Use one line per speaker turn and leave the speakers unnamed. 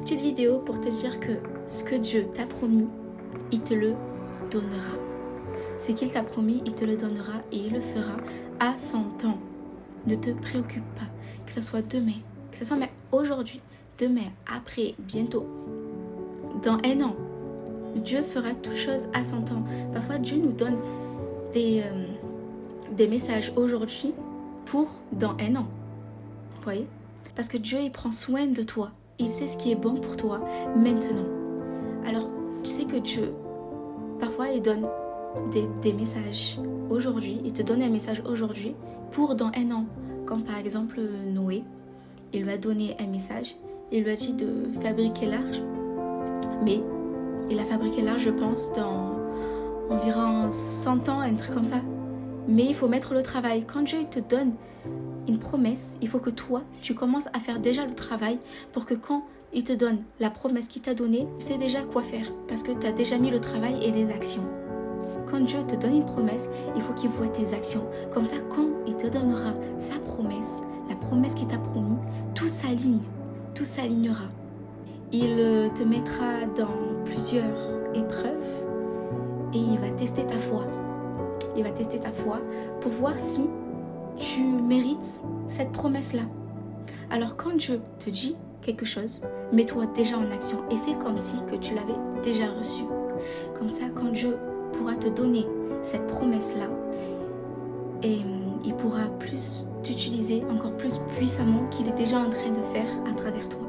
Petite vidéo pour te dire que ce que Dieu t'a promis, il te le donnera. Ce qu'il t'a promis, il te le donnera et il le fera à son temps. Ne te préoccupe pas, que ce soit demain, que ce soit même aujourd'hui, demain, après, bientôt, dans 1 an. Dieu fera toutes choses à son temps. Parfois, Dieu nous donne des messages aujourd'hui pour dans 1 an. Vous voyez? Parce que Dieu, il prend soin de toi. Il sait ce qui est bon pour toi maintenant. Alors, tu sais que Dieu, parfois, il donne des messages aujourd'hui. Il te donne un message aujourd'hui pour dans 1 an. Comme par exemple Noé, il lui a donné un message. Il lui a dit de fabriquer l'arche. Mais il a fabriqué l'arche, je pense, dans environ 100 ans, un truc comme ça. Mais il faut mettre le travail. Quand Dieu te donne une promesse, il faut que toi, tu commences à faire déjà le travail pour que quand il te donne la promesse qu'il t'a donnée, tu sais déjà quoi faire parce que tu as déjà mis le travail et les actions. Quand Dieu te donne une promesse, il faut qu'il voit tes actions. Comme ça, quand il te donnera sa promesse, la promesse qu'il t'a promis, tout s'alignera. Il te mettra dans plusieurs épreuves et il va tester ta foi. Il va tester ta foi pour voir si tu mérites cette promesse-là. Alors quand Dieu te dit quelque chose, mets-toi déjà en action et fais comme si que tu l'avais déjà reçu. Comme ça, quand Dieu pourra te donner cette promesse-là, et il pourra plus t'utiliser encore plus puissamment qu'il est déjà en train de faire à travers toi.